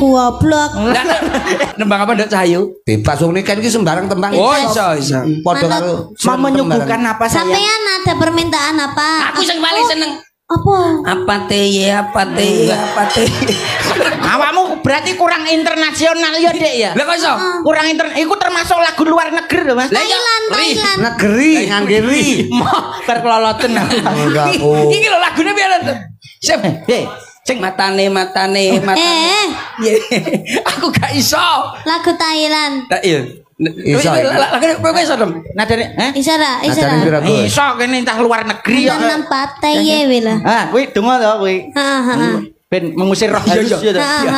goblok. Nembang apa Nduk Cahayu? Bebas wong niken iki sembarang tembang. Oh iso. Padha karo mau menyuguhkan apa saya? Sampean ada permintaan apa? Aku sing paling seneng. Apa teh? Awakmu berarti kurang internasional ya Dek ya? Lah kok iso? Kurang iku termasuk lagu luar negeri lho Mas. Thailand. negeri ngangge Berkeloloten. Iki lho lagune piye to? Sing matane. Aku gak iso. Lagu Thailand. Lah iya. Iso. Lagune kowe iso dong. Nadane, Iso ra? Iso kene entah luar negeri ya. Nang pate ye wela. Kuwi donga to kuwi. Ben mengusir roh halus ya. Dang.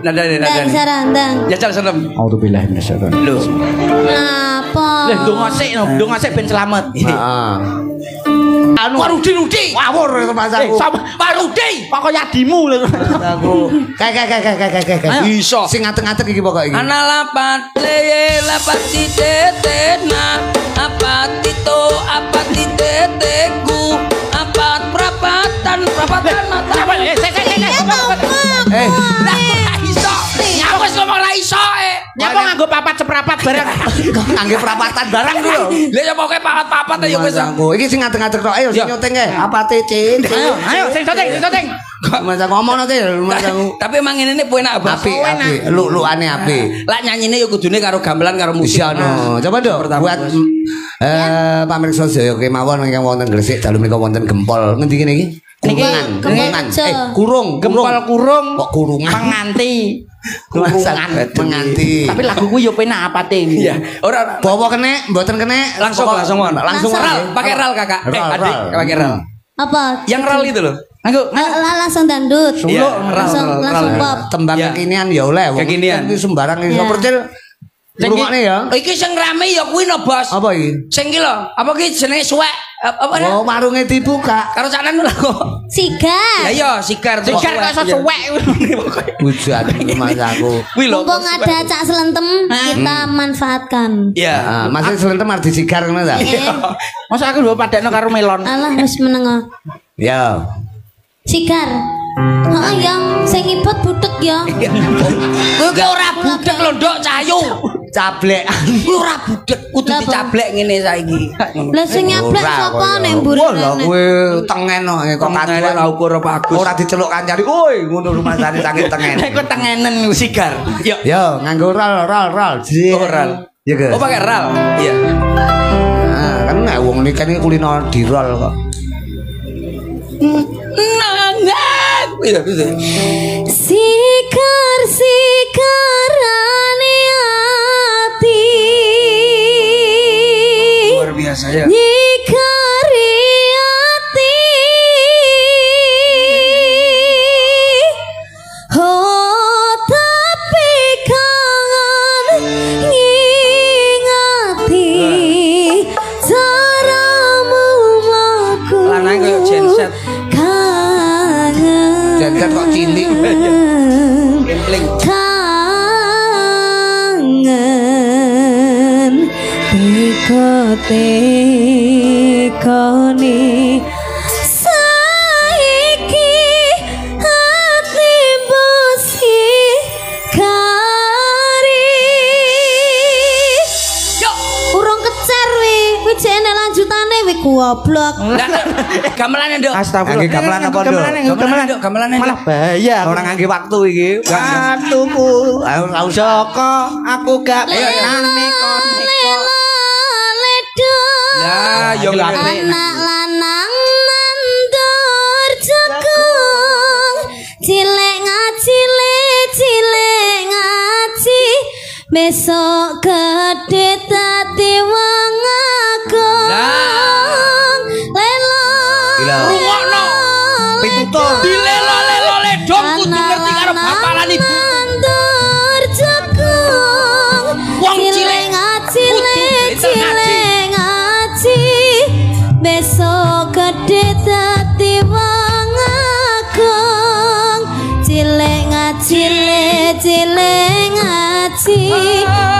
Nadane. Sarandang. Ya cal serem. Auzubillahi minasyaitonir Lho. Apa? Lah donga sik ben selamat. Heeh. Anu Warudi. Ngawur itu Mas aku. Warudi. Kok yadimu lho. Aku. Kayak. Iso. Sing ngateng-ngateng iki pokok iki. Ana lapat titetena apa titeteku apa perapatan mata. Iso. Aku wis ngomong ra iso Nyapa nganggo papat seprapat barang. Ngangge perapatan barang ku lho. Lah ya pokoke papat-papat ya wis. Iki sing ngateng-ngateng tok. Ayo sing nyoteng ae. Apa tece? Ayo sing syuting. Mas ngomong nanti Tapi emang ini enak banget. Api. Lu-luane api. Lah nyanyine ya kudune karo gamelan karo musik. Coba dong buat pamirsa sedaya kemawon ingkang wonten Gresik dalu menika wonten gempol. Ngendi kene iki? Kurungan. Kurung. Gempol kurung. Kok kurungan? Penganti. Penganti. Tapi lagu ku yo penak apate iki. Iya. Ora bawa kene, mboten kene. Langsung ral, pakai ral Kakak. Adik, pakai ral. Apa? Yang ral itu loh. Langsung dangdut. Langsung pop. Tembang kekinian ya oleh. Kekinian. Iki sembarang iso percil. Rungokne ya. Iki sing rame ya kuwi no, Bos. Apa iki? Sing iki lho, apa ki jenenge suwek? Apa oh, warunge dibuka. Karo canan lho kok. Sigar. Ya iya, sigar kok iso suwek. Bujan Mas aku. Kuwi lho. Mumpung ada cak selentem, kita manfaatkan. Iya. Masih selentem arep disigar ngono ta? Masa aku lho padakno karo melon. Alah wis meneng. Ya. Sigar. Heeh ya, sing ibot budek ya. Kowe ki ora budek lho, Nduk Cahayu. Cablek. Kuwi ora budek, kudu dicablek ngene saiki. Lah sing nyablek sapa nek mburi. Wah, kowe tengen kok kancane ra ukur bagus. Ora diceluk kancane. Woi, ngono rumasane saking tengen. Nek kok tengenen sigar. Yo. Yo, nganggo ral. Ral. Iya ke? Oh, pakai ral. Iya. Nah, kan nek wong niki kan kulino dirol kok. Nangan. Iya, bisa. Sikarane ati. Luar biasa ya. Nyikari ati. Oh tapi kangen ngingati caramu mlaku. Lanang koyo genset. Jangan kok cilik. Kempling. Kangen tekone saiki ati bosi kari. Yo, Urung kecer wi jene lanjutane wi goblok. Gamelane, Nduk. Astagfirullah. Gamelan apa, Nduk? Gamelane. Malah bahaya. Ora ngangge waktu iki. Waktuku. Ora usah kok aku gak penane kok. Ya, yo Anak lanang mandor jekung cilek ngaji besok gede dadi wong agung lelo rungokno pitutur dilelo-lelo ledong kudu ngerti karo bapak lan ibu mandor jekung wong cilik ngaji besok gede dadi wong agung cilek ngaji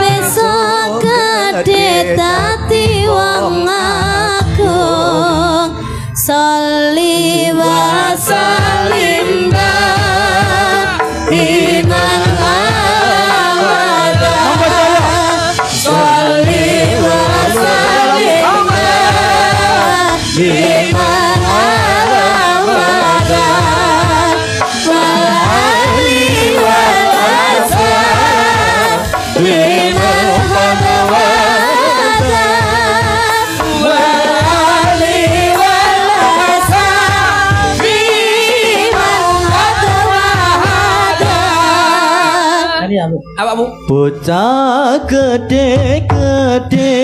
besok gede dadi wong agung sholli wa sallim ya, Bu. Apa, Bu? Bocah gede-gede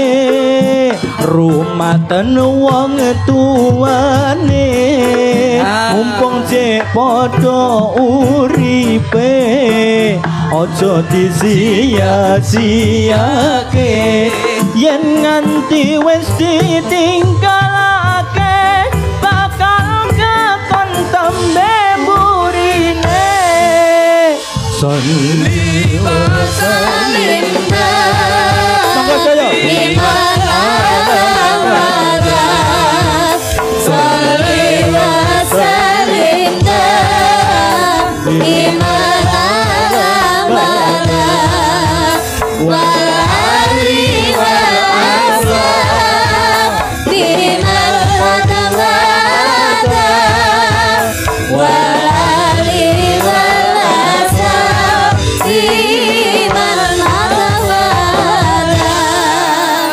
rumaten wong tuane mumpung cek padha uripe aja disia-siake yen nganti wis ditinggalake bakal keton tembe burine Salli wa sallim Monggo saya Salli wa sallim wa ali wa asab bimal qadamada wa ali wa asab bimal qadamada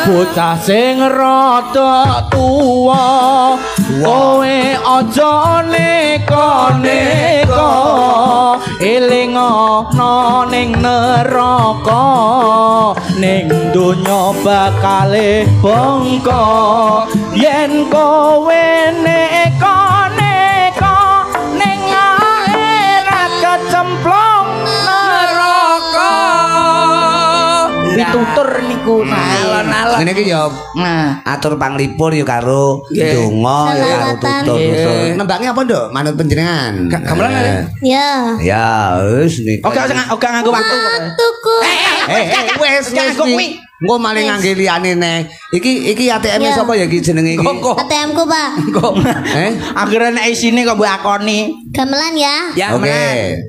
bocah sing rada tuwa kowe aja neka-neka eling ana ning neraka ning donya bakale bangka yen kowe neka-neka ning akhirat kecemplung neraka pitutur niku Alon-alon. Ngene iki ya atur panglipur ya karo donga ya karo tutur. Nembangnya apa, Nduk? Manut panjenengan. Gamelan ya? Ya. Ya, wis nih. Oke nganggo waktu. Tuku. Wis kuwi. Engko maling ngangge liyane neh. Iki ATM-e sapa ya iki jenenge iki? ATM-ku, Pak. Eh? Akhirnya nek isine kok mbok akoni. Gamelan ya. Ya, Oke.